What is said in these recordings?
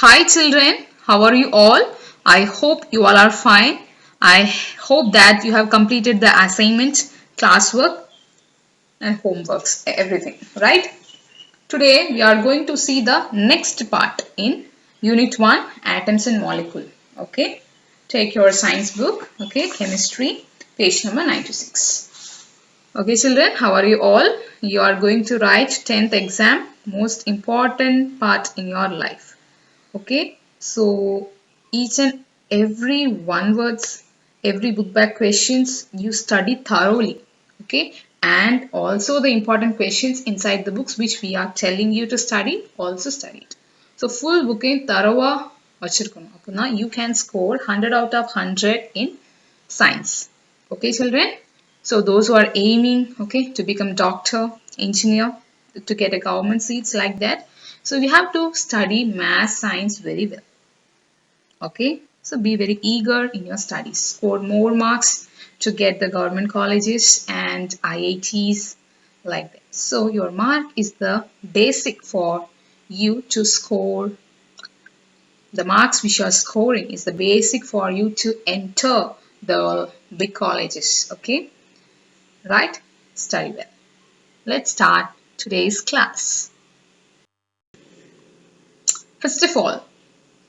Hi children, how are you all? I hope you all are fine. I hope that you have completed the assignment, classwork and homeworks, everything, right? Today we are going to see the next part in Unit 1, Atoms and Molecule. Okay, take your science book, okay, chemistry, page number 96. Okay children, how are you all? You are going to write 10th exam, most important part in your life. Okay, so each and every one words, every book back questions you study thoroughly. Okay, and also the important questions inside the books which we are telling you to study, also study it. So full book in thorough வச்சிருக்கணும். அப்பனா you can score 100 out of 100 in science. Okay children, so those who are aiming, okay, to become doctor, engineer, to get a government seats like that, so we have to study math, science very well. Okay, so be very eager in your studies. Score more marks to get the government colleges and IITs like that. So your mark is the basic for you to score. The marks which you are scoring is the basic for you to enter the big colleges. Okay, right? Study well. Let's start today's class. First of all,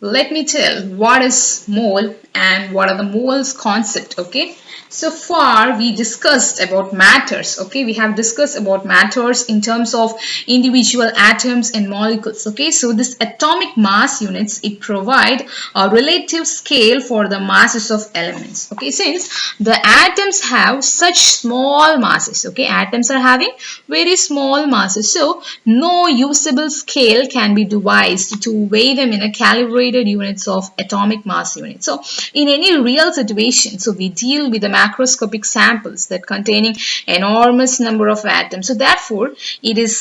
let me tell what is mole and what are the moles concept. Okay, so far we discussed about matters. Okay, we have discussed about matters in terms of individual atoms and molecules. Okay, so this atomic mass units, it provide a relative scale for the masses of elements. Okay, since the atoms have such small masses, okay, atoms are having very small masses, so no usable scale can be devised to weigh them in a calibrated units of atomic mass unit. So in any real situation, so we deal with the macroscopic samples that containing enormous number of atoms. So therefore, it is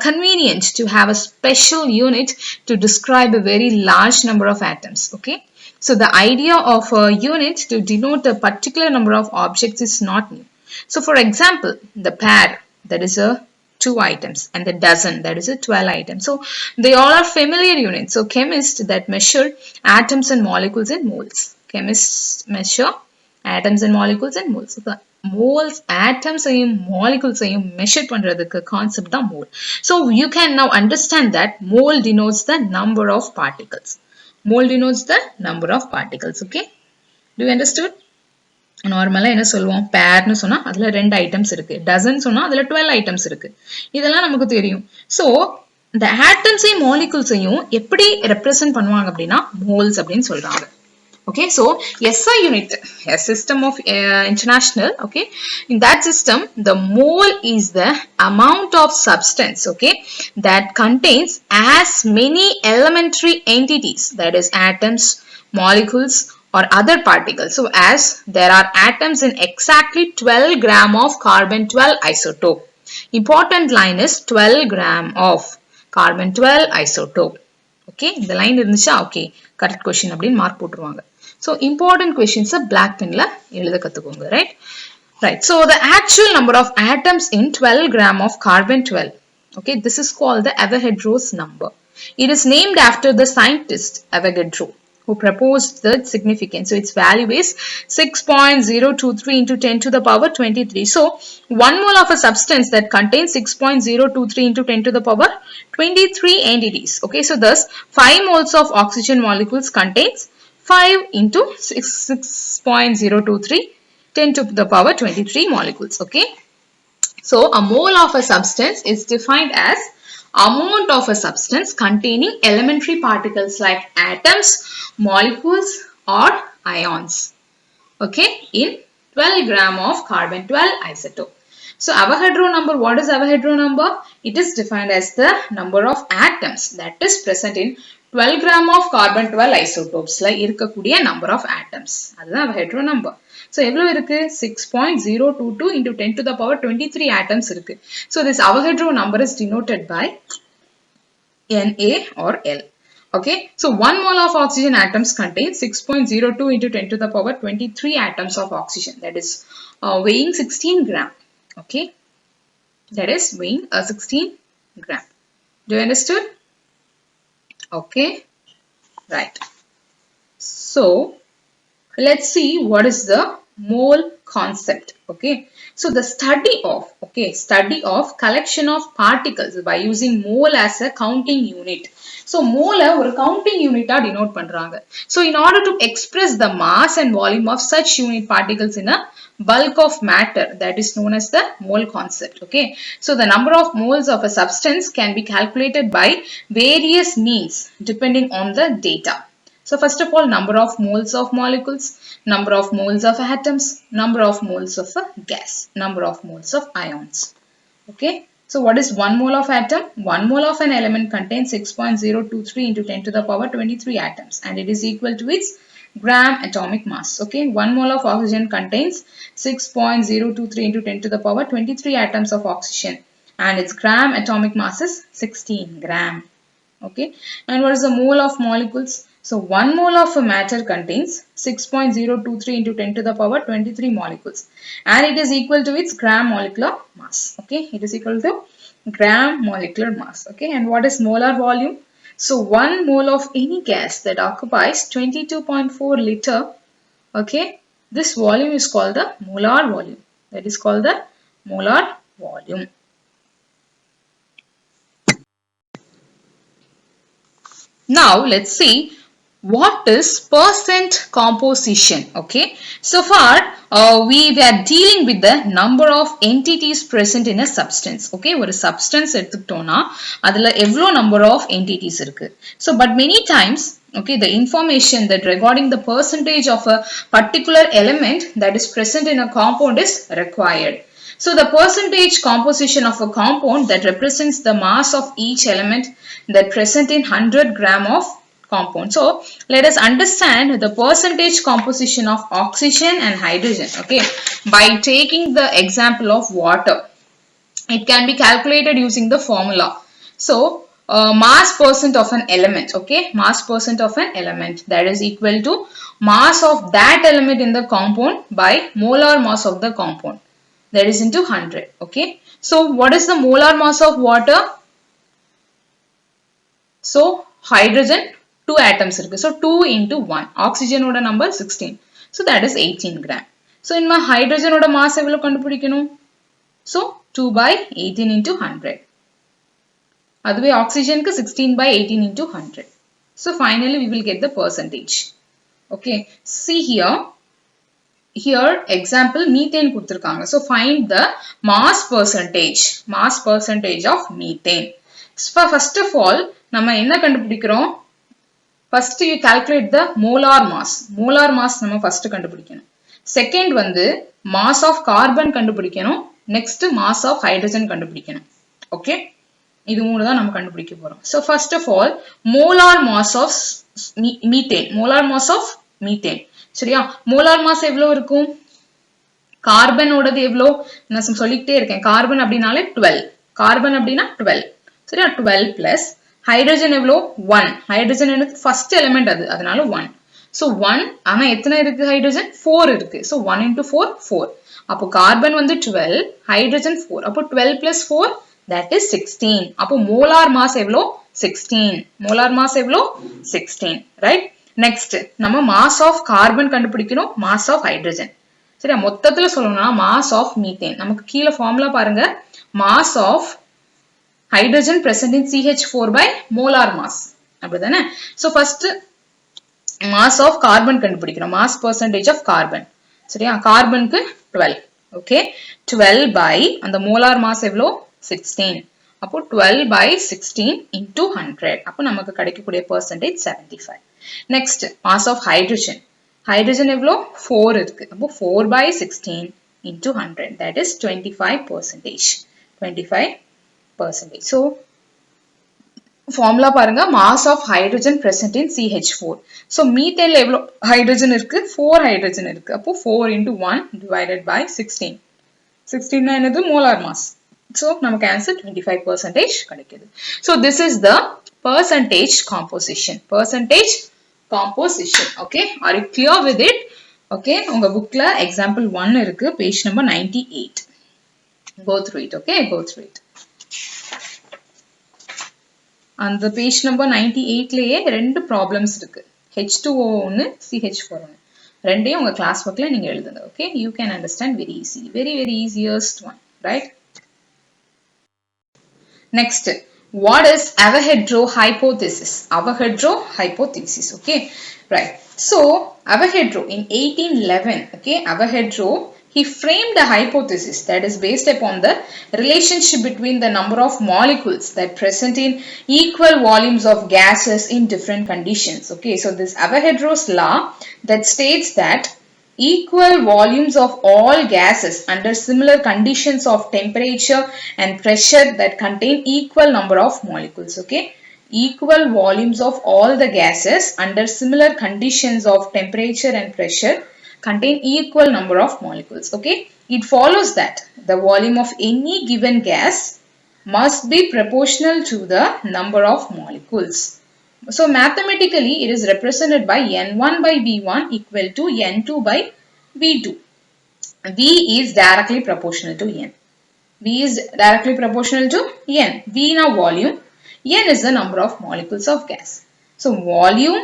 convenient to have a special unit to describe a very large number of atoms. Okay, so the idea of a unit to denote a particular number of objects is not new. So for example, the pair, that is a 2 items, and the dozen, that is a 12 items. So they all are familiar units. So chemists that measure atoms and molecules in moles. Chemists measure atoms and molecules in moles. So the moles, atoms and molecules measure பண்றதுக்கு concept தான் mole. So you can now understand that mole denotes the number of particles. Mole denotes the number of particles. Okay, do you understood? நார்மலா என்ன சொல்லுவோம், பேர்னு சொன்னா அதுல 2 items இருக்கு, dozen சொன்னா அதுல 12 ஐட்டம்ஸ் இருக்கு, இதெல்லாம் நமக்கு தெரியும். சோ இந்த ஆட்டம்ஸையும் மாலிகுல்ஸையும் எப்படி ரெப்ரசன்ட் பண்ணுவாங்க அப்படின்னா மோல்ஸ் அப்படின்னு சொல்றாங்க. Okay, so SI unit, a system of international, okay, in that system the mole is the amount of substance, okay, that contains as many elementary entities, that is atoms, molecules or other particles. So as there are atoms in exactly 12 gram of carbon 12 isotope, important line is 12 gram of carbon 12 isotope. Okay, இந்த line இருந்துச்சா, okay correct question அப்படின்னு mark போட்டுருவாங்க. So important questions are black pen la எழுத கத்துக்கோங்க, right? Right, so the actual number of atoms in 12 gram of carbon 12, okay, this is called the Avogadro's number. It is named after the scientist Avogadro, who proposed the significance. So its value is 6.023 into 10 to the power 23. So 1 mole of a substance that contains 6.023 into 10 to the power 23 entities. Okay, so thus 5 moles of oxygen molecules contains 5 into 6.023 10 to the power 23 molecules. Okay, so a mole of a substance is defined as amount of a substance containing elementary particles like atoms, molecules or ions, okay, in 12 gram of carbon 12 isotope. So Avogadro number, what is Avogadro number? It is defined as the number of atoms that is present in 12 gram of carbon 12 isotopes la இருக்கக்கூடிய number of atoms, அதுதான் Avogadro number. So எவ்வளவு இருக்கு, 6.022 into 10 to the power 23 atoms இருக்கு. So this Avogadro number is denoted by Na or L. Okay, so 1 mole of oxygen atoms contains 6.02 into 10 to the power 23 atoms of oxygen, that is weighing 16 gram. Okay, that is weighing 16 gram. Do you understood? Okay, Right. So let's see what is the mole concept. Okay, so the study of collection of particles by using mole as a counting unit. So mole ஒரு counting unit denote பண்றாங்க. So in order to express the mass and volume of such unit particles in a bulk of matter, that is known as the mole concept. Okay, so the number of moles of a substance can be calculated by various means depending on the data. So first of all, number of moles of molecules, number of moles of atoms, number of moles of a gas, number of moles of ions. Okay, so what is 1 mole of atom? 1 mole of an element contains 6.023 into 10 to the power 23 atoms, and it is equal to its gram atomic mass. Okay, 1 mole of oxygen contains 6.023 into 10 to the power 23 atoms of oxygen, and its gram atomic mass is 16 gram. Okay, and what is the mole of molecules? So 1 mole of a matter contains 6.023 into 10 to the power 23 molecules, and it is equal to its gram molecular mass. Okay, it is equal to gram molecular mass. Okay, and what is molar volume? So 1 mole of any gas that occupies 22.4 liter, okay, this volume is called the molar volume. That is called the molar volume. Now let's see what is percent composition. Okay, so far we were dealing with the number of entities present in a substance. Okay, ஒரு substance எடுத்துக்கிட்டோம்னா அதுல எவ்வளோ number of entities இருக்கு. So but many times, okay, the information that regarding the percentage of a particular element that is present in a compound is required. So the percentage composition of a compound that represents the mass of each element that present in 100 gram of compound. So let us understand the percentage composition of oxygen and hydrogen, okay, by taking the example of water. It can be calculated using the formula. So mass percent of an element, okay, mass percent of an element, that is equal to mass of that element in the compound by molar mass of the compound, that is into 100. Okay, so what is the molar mass of water? So hydrogen 2 atoms இருக்கு. So 2 into 1. Oxygen ஓட number 16. So that is 18 gram. So in my hydrogen ஓட mass எவ்வளவு கண்டுபிடிக்கணும்? So 2 by 18 into 100. அதுவே oxygen க்கு 16 by 18 into 100. So finally we will get the percentage. Okay, see here. Here example methane கொடுத்திருக்காங்க. So find the mass percentage of methane. So first of all நம்ம என்ன கண்டுபிடிக்கிறோம்? First you calculate the molar mass. Molar mass நம்ம first கண்டுபிடிக்கணும். Second வந்து mass of carbon கண்டுபிடிக்கணும். Next mass of hydrogen கண்டுபிடிக்கணும். Okay, இது மூணு தான் நம்ம கண்டுபிடிக்க போறோம். So first of all molar mass of methane. Molar mass of methane. சரியா? molar mass எவ்வளவு இருக்கும்? கார்பன் ஓடது எவ்வளோ? நான் சொல்லிக்கிட்டே இருக்கேன். கார்பன் அப்படினாலே 12. கார்பன் அப்படினா 12. சரியா? 12 plus hydrogen எவ்வளோ? 1. hydrogen எனக்கு first element அதனால 1. So 1, ஆனா எத்தனை இருக்கு hydrogen? 4 இருக்கு. So 1 into 4, 4. அப்போ கார்பன் வந்து 12, hydrogen 4. அப்போ 12 plus 4, that is 16. அப்போ molar mass எவ்வளோ? 16. molar mass எவ்வளோ? 16. right? Next, நம்ம mass of carbon கண்டுபிடிக்கணும், mass of hydrogen. சரியா? மொத்தத்துல சொல்லணும்னா mass of methane. நமக்கு கீழ formula பாருங்க. mass of hydrogen present in CH4 by molar mass. அப்படிதானே? So first mass of carbon கண்டுபிடிக்கணும். mass percentage of carbon. சரியா? கார்பனுக்கு 12. Okay, 12 by அந்த molar mass எவ்வளோ? 16. அப்போ 12 by 16 into 100. அப்போ நமக்கு கிடைக்கக்கூடிய percentage 75. Next, mass of hydrogen. Hydrogen எவ்வளோ? 4 இருக்கு. அப்போ 4 by 16 into 100. That is 25%. 25%. So, formula பாருங்க. mass of hydrogen present in CH4. So, methane எவ்வளோ hydrogen இருக்கு? 4 hydrogen இருக்கு. அப்போ 4 into 1 divided by 16. 16 என்னது? molar mass. So, நமக்கு answer 25% கிடைக்குது. So, this is the percentage composition. Percentage composition. Okay, are you clear with it? Okay, உங்க bookல example 1 இருக்கு, page number 98. Go through it. Okay, go through it. அந்த page number 98லயே ரெண்டு problems இருக்கு. H2O ஒன்று, CH4 ஒன்று. ரெண்டையும் உங்க கிளாஸ் ஒர்க்ல நீங்க எழுதுங்க. Okay, you can understand very easily. Very easiest one, right? Next, what is Avogadro hypothesis? Avogadro hypothesis, okay, right. So Avogadro in 1811, okay, Avogadro, he framed a hypothesis that is based upon the relationship between the number of molecules that present in equal volumes of gases in different conditions. Okay, so this Avogadro's law that states that equal volumes of all gases under similar conditions of temperature and pressure that contain equal number of molecules. Okay, equal volumes of all the gases under similar conditions of temperature and pressure contain equal number of molecules. Okay, it follows that the volume of any given gas must be proportional to the number of molecules. So mathematically it is represented by N1 by V1 equal to N2 by V2. V is directly proportional to N. V is directly proportional to N. V now volume. N is the number of molecules of gas. So volume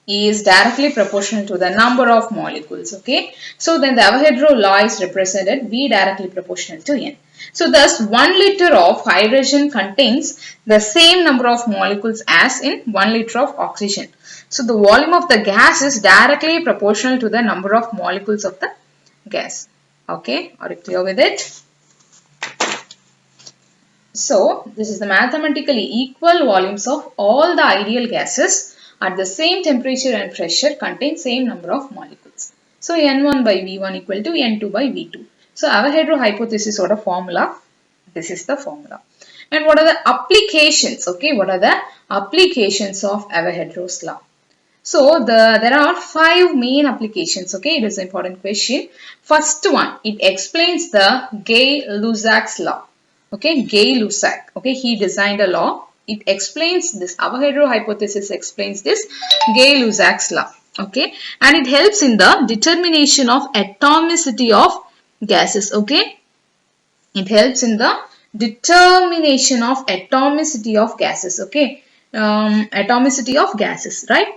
is directly proportional to the number of molecules. Okay. So then the Avogadro law is represented V directly proportional to N. So thus 1 liter of hydrogen contains the same number of molecules as in 1 liter of oxygen. So the volume of the gas is directly proportional to the number of molecules of the gas. Okay, are you clear with it? So this is the mathematically equal volumes of all the ideal gases at the same temperature and pressure contain same number of molecules. So N1 by V1 equal to N2 by V2. So Avogadro hypothesis order formula, this is the formula. And what are the applications? Okay, what are the applications of Avogadro's law? So there are 5 main applications. Okay, it is an important question. First one, it explains the Gay-Lussac's law. Okay, Gay-Lussac. Okay, he designed a law. It explains this. Avogadro hypothesis explains this Gay-Lussac's law. Okay, and it helps in the determination of atomicity of gases. Okay, it helps in the determination of atomicity of gases. Okay, atomicity of gases, right?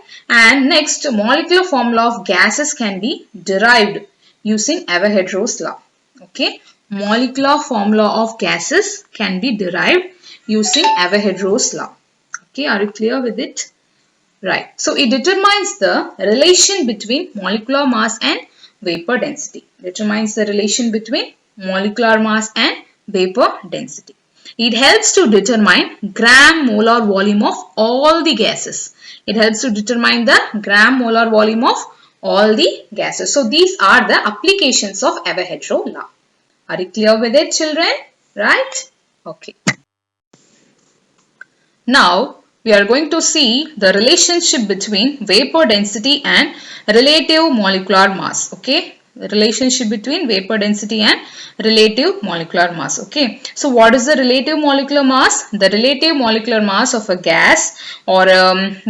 And next, molecular formula of gases can be derived using Avogadro's law. Okay, molecular formula of gases can be derived using Avogadro's law. Okay, are you clear with it? Right. So it determines the relation between molecular mass and vapor density. Determines the relation between molecular mass and vapor density. It helps to determine gram molar volume of all the gases. It helps to determine the gram molar volume of all the gases. So these are the applications of Avogadro law. Are you clear with it, children? Right? Okay. Now we are going to see the relationship between vapor density and relative molecular mass. Okay, the relationship between vapor density and relative molecular mass. Okay, so what is the relative molecular mass? The relative molecular mass of a gas or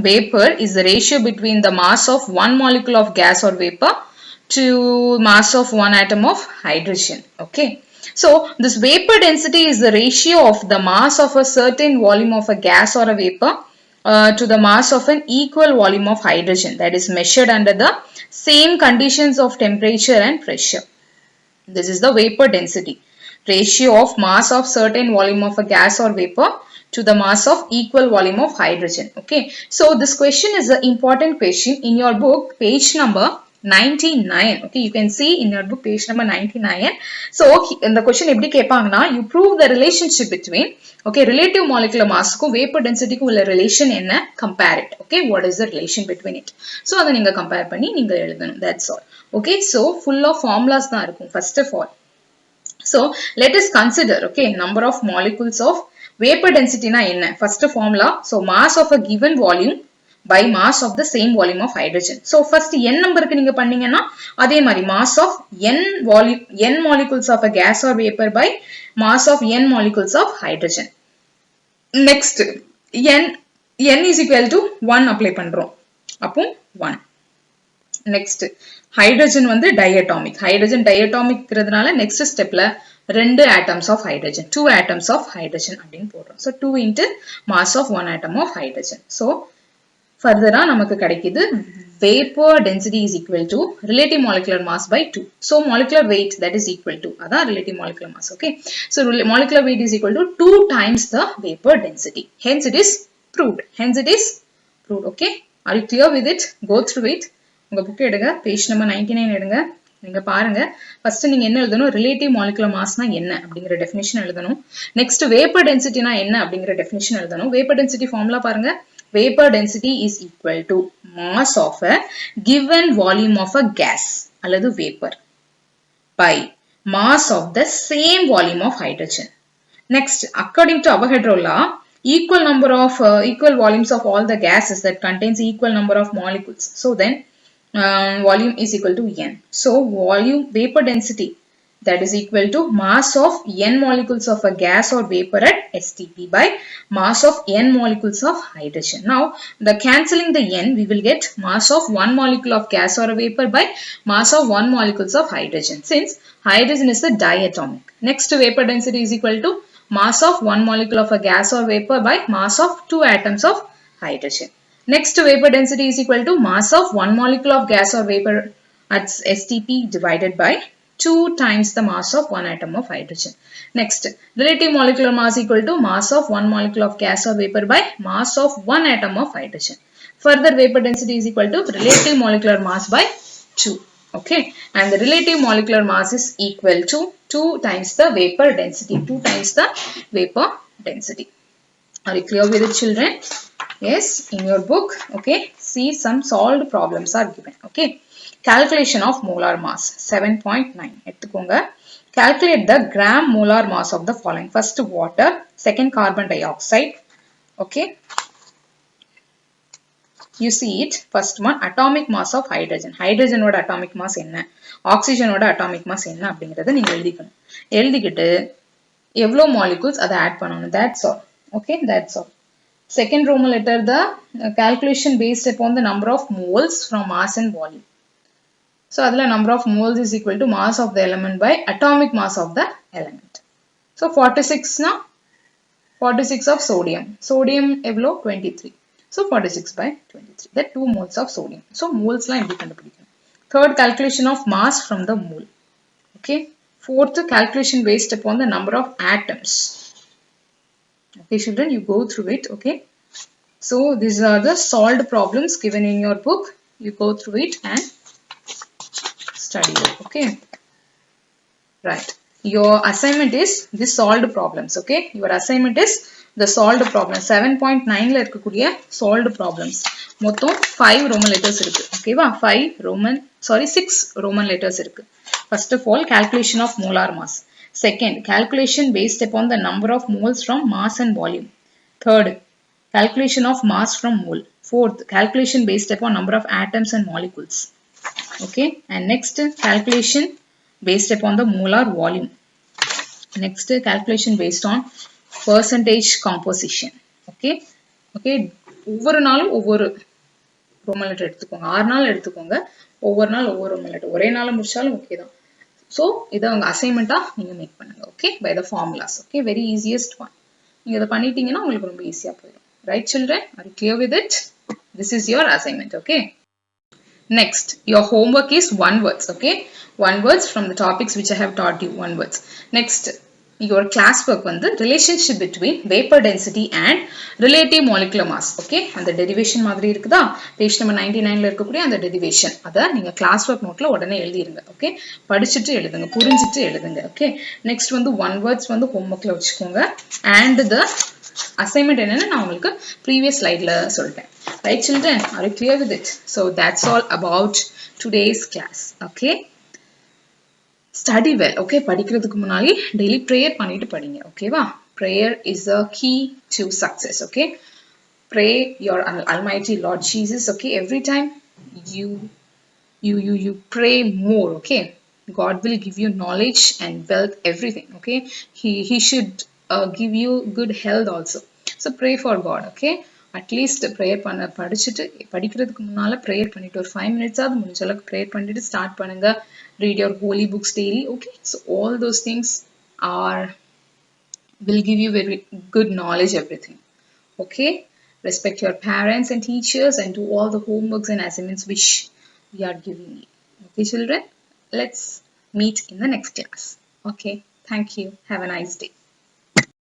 vapor is the ratio between the mass of one molecule of gas or vapor to mass of one atom of hydrogen. Okay, so this vapor density is the ratio of the mass of a certain volume of a gas or a vapor to the mass of an equal volume of hydrogen, that is measured under the same conditions of temperature and pressure. This is the vapor density, ratio of mass of certain volume of a gas or vapor to the mass of equal volume of hydrogen. Okay, so this question is an important question in your book, page number 99. Okay, you can see in your book page number 99. So in the question எப்படி கேட்பாங்கன்னா, you prove the relationship between, okay, relative molecular mass க்கும் vapor density க்கும் உள்ள relation என்ன, compare it. Okay, what is the relation between it? So அதை நீங்க compare பண்ணி நீங்க எழுதணும். That's all. Okay, so full of formulas தான் இருக்கும் first of all. So let us consider, okay, number of molecules of vapor density na enna. First formula, so mass of a given volume by mass of the same volume of hydrogen. So first n number ku neenga panningena adhe mari mass of n molecules of a gas or vapor by mass of n molecules of hydrogen. Next n is equal to 1 apply பண்றோம். அப்போ 1. Next hydrogen வந்து diatomic. Hydrogen diatomic ங்கிறதுனால next stepல 2 atoms of hydrogen, 2 atoms of hydrogen அப்படினு போடுறோம். So 2 into mass of 1 atom of hydrogen. So further நமக்கு கிடைக்குது vapor density is equal to relative molecular mass by 2. So molecular weight that is equal to அதான் relative molecular mass. Okay. So molecular weight is equal to 2 times the vapor density. Hence it is proved. Hence it is proved. Okay. Are you clear with it? Go through it. உங்க book எடுங்க. Page number 99 எடுங்க. நீங்க பாருங்க. First நீங்க என்ன எழுதணும்? Relative molecular mass னா என்ன அப்படிங்கற definition எழுதணும். Next vapor density னா என்ன அப்படிங்கற definition எழுதணும். Vapor density formula பாருங்க. Vapor density is equal to mass of a given volume of a gas அல்லது vapor by mass of the same volume of hydrogen. Next, according to Avogadro law, equal number of equal volumes of all the gases that contains equal number of molecules. So then volume is equal to n. So volume vapor density that is equal to mass of n molecules of a gas or vapor at STP by mass of n molecules of hydrogen. Now, the cancelling the n, we will get mass of 1 molecule of gas or a vapor by mass of 1 molecules of hydrogen, since hydrogen is a diatomic. Next, vapor density is equal to mass of 1 molecule of a gas or vapor by mass of 2 atoms of hydrogen. Next, vapor density is equal to mass of 1 molecule of gas or vapor at STP divided by 2 times the mass of 1 atom of hydrogen. Next, relative molecular mass equal to mass of 1 molecule of gas or vapor by mass of 1 atom of hydrogen. Further, vapor density is equal to relative molecular mass by 2. Okay, and the relative molecular mass is equal to 2 times the vapor density. 2 times the vapor density. Are you clear with it, children? Yes, in your book, okay, see some solved problems are given. Okay. Calculation of molar mass 7.9 எடுத்துக்கோங்க. Calculate the gram molar mass of the following. First water, second carbon dioxide. Okay. You see it. First one, atomic mass of hydrogen. Hydrogen ஓட atomic mass என்ன? Oxygen ஓட atomic mass என்ன அப்படிங்கறத நீங்க எழுதிக்கணும். எழுதிக்கிட்டு எவ்வளோ molecules அதை add பண்ணணும். That's all. Okay, that's all. Second Roman letter, the calculation based upon the number of moles from mass and volume. So, adla number of moles is equal to mass of the element by atomic mass of the element. So, 46 na 46 of sodium. Sodium evlo 23. So, 46 by 23. That 2 moles of sodium. So, moles la eppadi kandupidikkanum. Third, calculation of mass from the mole. Okay. Fourth, calculation based upon the number of atoms. Okay, children, you go through it. Okay. So, these are the solved problems given in your book. You go through it and study it. Okay. Right. Your assignment is the solved problems. Okay. Your assignment is the solved problems. 7.9 la irukkudiya solved problems. மொத்தம் 5 Roman letters இருக்கு. Okay வா? 6 Roman letters இருக்கு. First of all, calculation of molar mass. Second, calculation based upon the number of moles from mass and volume. Third, calculation of mass from mole. Fourth, calculation based upon number of atoms and molecules. Okay, and next, calculation based upon the molar volume. Next, calculation based on percentage composition. Okay, okay, ஒவ்வொரு நாளும் ஒவ்வொரு Roman letter எடுத்துக்கோங்க. 6 நாள் எடுத்துக்கோங்க. ஒவ்வொரு நாள் ஒவ்வொரு Roman letter. ஒரே நாள் முடிச்சாலும் ஓகே தான். So, இதை உங்க அசைன்மெண்டா நீங்க மேக் பண்ணுங்க. Okay, by the formulas. Okay, very easiest one. நீங்க இதை பண்ணிட்டீங்கன்னா உங்களுக்கு ரொம்ப ஈஸியா போயிடும். Right, children? Are you clear with it? This is your assignment. Okay. Next, your homework is 1 words. Okay, 1 words from the topics which I have taught you. 1 words. Next, your classwork வந்து relationship between vapor density and relative molecular mass. Okay, அந்த derivation மாதிரி இருக்குதா? Page number 99 ல இருக்கக்கூடிய அந்த derivation. அதை நீங்க classwork noteல உடனே எழுதிருங்க. Okay, படிச்சிட்டு எழுதுங்க, புரிஞ்சிட்டு எழுதுங்க. Okay, next வந்து 1 words வந்து homeworkல வச்சுக்கோங்க. And the assignment என்னன்னு நான் உங்களுக்கு previous slideல சொல்லிட்டேன். Right, children? Are you clear with it? So, that's all about today's class. Okay. Study well. Okay. படிக்கிறதுக்கு முன்னாடி daily prayer பண்ணிட்டு படிங்க. Okay வா? Prayer is the key to success. Okay. Pray your Almighty Lord Jesus. Okay. Every time you pray more. Okay. God will give you knowledge and wealth, everything. Okay. He should give you good health also. So, pray for God. Okay. At least prayer படிச்சிட்டு படிக்கிறதுக்கு முன்னால prayer பண்ணிட்டு ஒரு 5 minutes ஆவது முடிஞ்ச அளவுக்கு prayer பண்ணிட்டு start பண்ணுங்க. Read your holy books daily. Okay, so all those things or will give you very good knowledge everything. Okay, respect your parents and teachers and do all the homeworks and assignments which we are giving you. Okay, children, let's meet in the next class. Okay, thank you. Have a nice day.